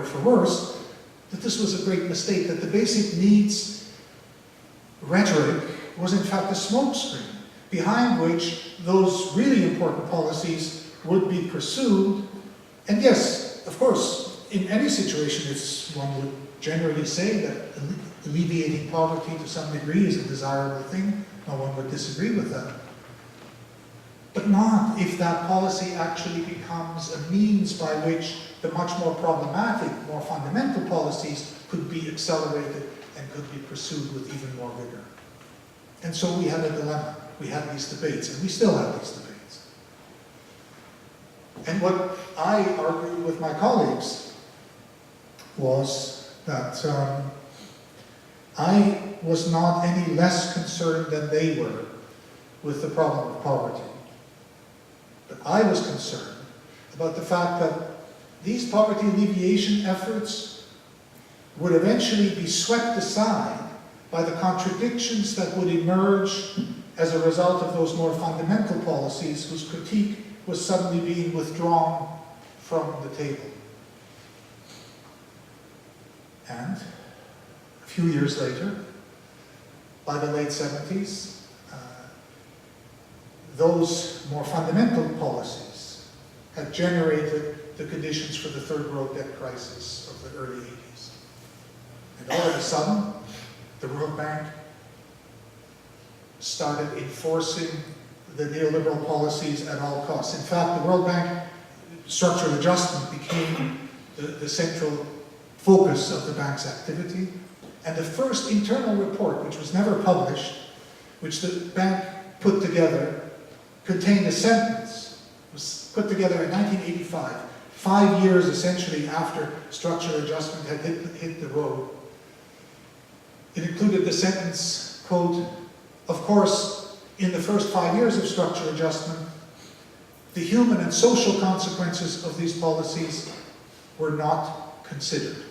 better or for worse, that this was a great mistake, that the basic needs rhetoric was in fact a smokescreen, behind which those really important policies would be pursued. And yes, of course, in any situation, one would generally say that alleviating poverty to some degree is a desirable thing. No one would disagree with that. But not if that policy actually becomes a means by which the much more problematic, more fundamental policies could be accelerated and could be pursued with even more vigor. And so we had a dilemma. We had these debates, and we still have these debates. And what I argued with my colleagues was that I was not any less concerned than they were with the problem of poverty. But I was concerned about the fact that these poverty alleviation efforts would eventually be swept aside by the contradictions that would emerge as a result of those more fundamental policies whose critique was suddenly being withdrawn from the table. And a few years later, by the late 70s, those more fundamental policies had generated the conditions for the third world debt crisis of the early 80s. And all of a sudden, the World Bank started enforcing the neoliberal policies at all costs. In fact, the World Bank structural adjustment became the central focus of the bank's activity. And the first internal report, which was never published, which the bank put together, contained a sentence. It was put together in 1985, 5 years essentially after structural adjustment had hit the road. It included the sentence, quote, "Of course, in the first 5 years of structural adjustment, the human and social consequences of these policies were not considered."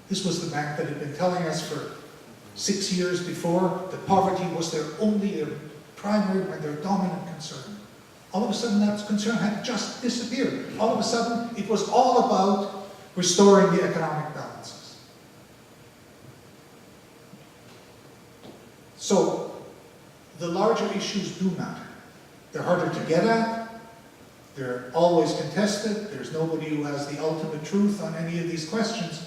This was the bank that had been telling us for 6 years before that poverty was their primary and their dominant concern. All of a sudden that concern had just disappeared. All of a sudden it was all about restoring the economic balances. So the larger issues do matter. They're harder to get at. They're always contested. There's nobody who has the ultimate truth on any of these questions.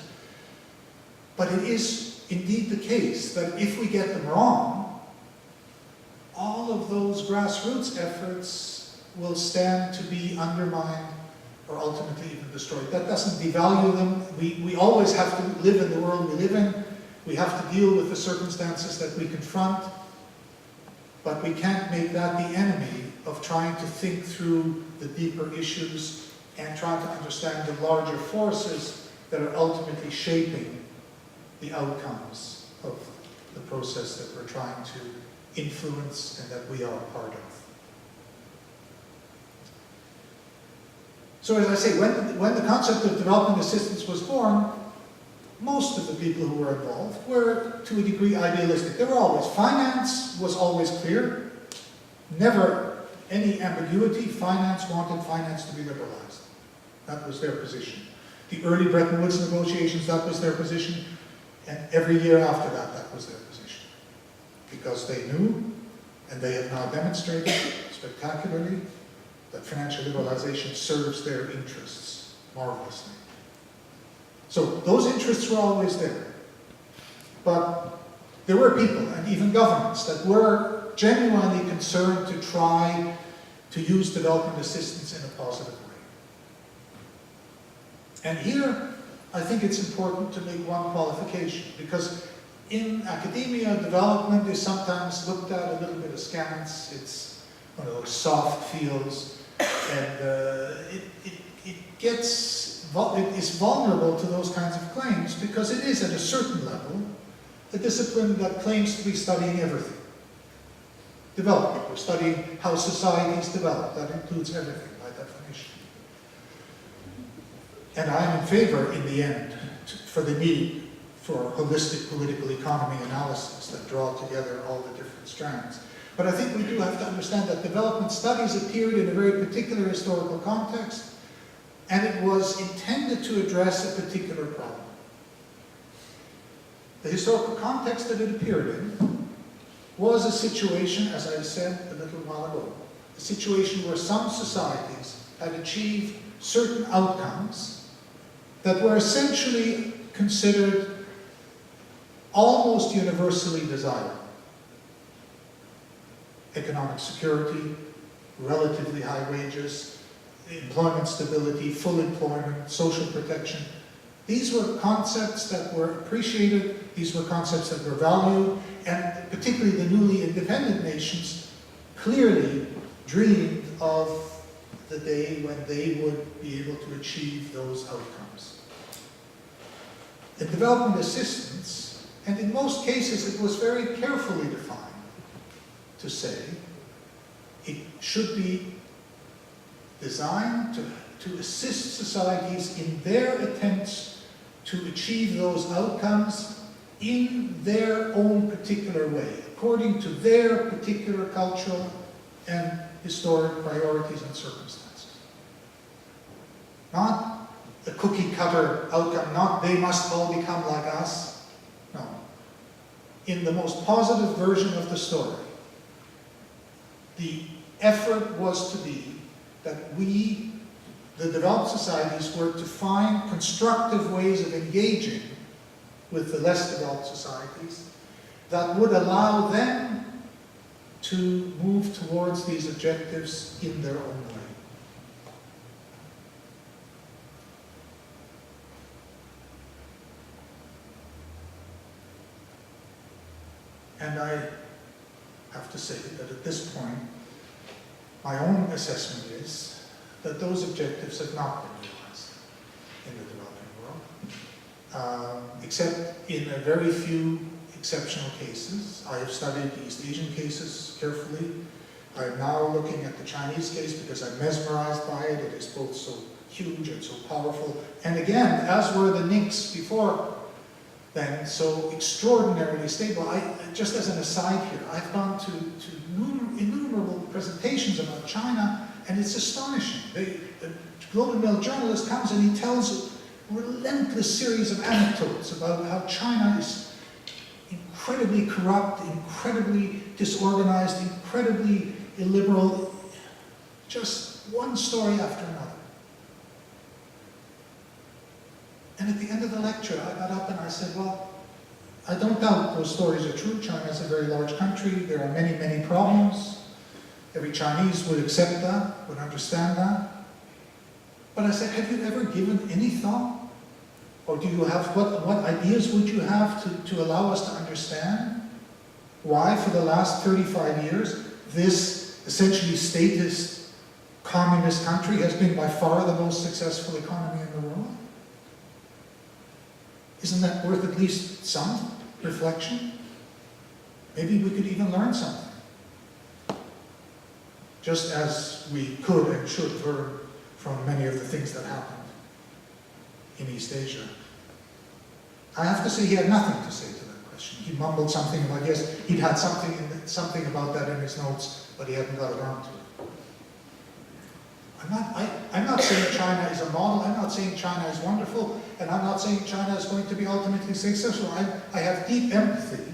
But it is indeed the case that if we get them wrong, all of those grassroots efforts will stand to be undermined or ultimately even destroyed. That doesn't devalue them. We always have to live in the world we live in. We have to deal with the circumstances that we confront. But we can't make that the enemy of trying to think through the deeper issues and trying to understand the larger forces that are ultimately shaping the outcomes of the process that we're trying to influence and that we are a part of. So as I say, when the concept of development assistance was born, most of the people who were involved were to a degree idealistic. Finance was always clear, never any ambiguity. Finance wanted finance to be liberalized. That was their position. The early Bretton Woods negotiations, that was their position. And every year after that, that was their position. Because they knew, and they have now demonstrated spectacularly, that financial liberalization serves their interests marvelously. So those interests were always there. But there were people, and even governments, that were genuinely concerned to try to use development assistance in a positive way. And here, I think it's important to make one qualification, because in academia, development is sometimes looked at a little bit askance. It's one of those soft fields, and it is vulnerable to those kinds of claims because it is, at a certain level, a discipline that claims to be studying everything. Development, we're studying how societies develop. That includes everything by definition. And I'm in favor, in the end, for the need for holistic political economy analysis that draw together all the different strands. But I think we do have to understand that development studies appeared in a very particular historical context, and it was intended to address a particular problem. The historical context that it appeared in was a situation, as I said a little while ago, a situation where some societies had achieved certain outcomes that were essentially considered almost universally desirable. Economic security, relatively high wages, employment stability, full employment, social protection. These were concepts that were appreciated, these were concepts that were valued, and particularly the newly independent nations clearly dreamed of the day when they would be able to achieve those outcomes. In development assistance, and in most cases it was very carefully defined to say it should be designed to assist societies in their attempts to achieve those outcomes in their own particular way, according to their particular cultural and historic priorities and circumstances. Not a cookie-cutter outcome, not they must all become like us. No. In the most positive version of the story, the effort was to be that we, the developed societies, were to find constructive ways of engaging with the less developed societies that would allow them to move towards these objectives in their own way. And I have to say that at this point, my own assessment is that those objectives have not been realized in the developing world, except in a very few exceptional cases. I have studied the East Asian cases carefully. I am now looking at the Chinese case because I'm mesmerized by it. It is both so huge and so powerful. And again, as were the NICs before then, so extraordinarily stable. Just as an aside here, I've gone to innumerable presentations about China, and it's astonishing. The Globe and Mail journalist comes and he tells a relentless series of anecdotes about how China is incredibly corrupt, incredibly disorganized, incredibly illiberal, just one story after another. And at the end of the lecture, I got up and I said, well, I don't doubt those stories are true. China is a very large country. There are many, many problems. Every Chinese would accept that, would understand that. But I said, have you ever given any thought? Or do you have, what ideas would you have to allow us to understand why for the last 35 years this essentially statist communist country has been by far the most successful economy in the world? Isn't that worth at least some reflection? Maybe we could even learn something. Just as we could and should learn from many of the things that happened in East Asia. I have to say he had nothing to say to that question. He mumbled something about, yes, he'd had something about that in his notes, but he hadn't got around to it. I'm not saying China is a model, I'm not saying China is wonderful, and I'm not saying China is going to be ultimately successful. I have deep empathy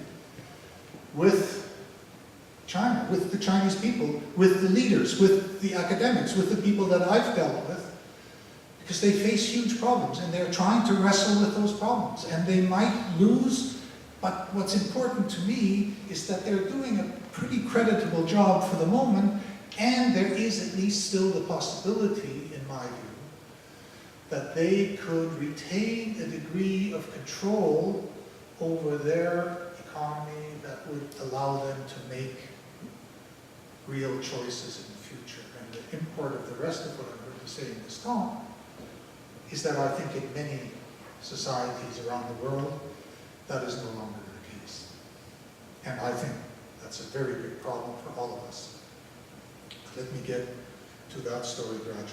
with China, with the Chinese people, with the leaders, with the academics, with the people that I've dealt with, because they face huge problems and they're trying to wrestle with those problems and they might lose, but what's important to me is that they're doing a pretty creditable job for the moment, and there is at least still the possibility, in my view, that they could retain a degree of control over their economy that would allow them to make real choices in the future. And the import of the rest of what I'm going to say in this talk is that I think in many societies around the world, that is no longer the case. And I think that's a very big problem for all of us. Let me get to that story gradually.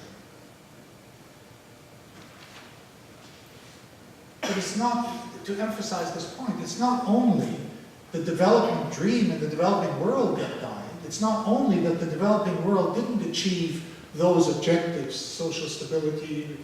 But it's not, to emphasize this point, it's not only the developing dream and the developing world that died. It's not only that the developing world didn't achieve those objectives, social stability,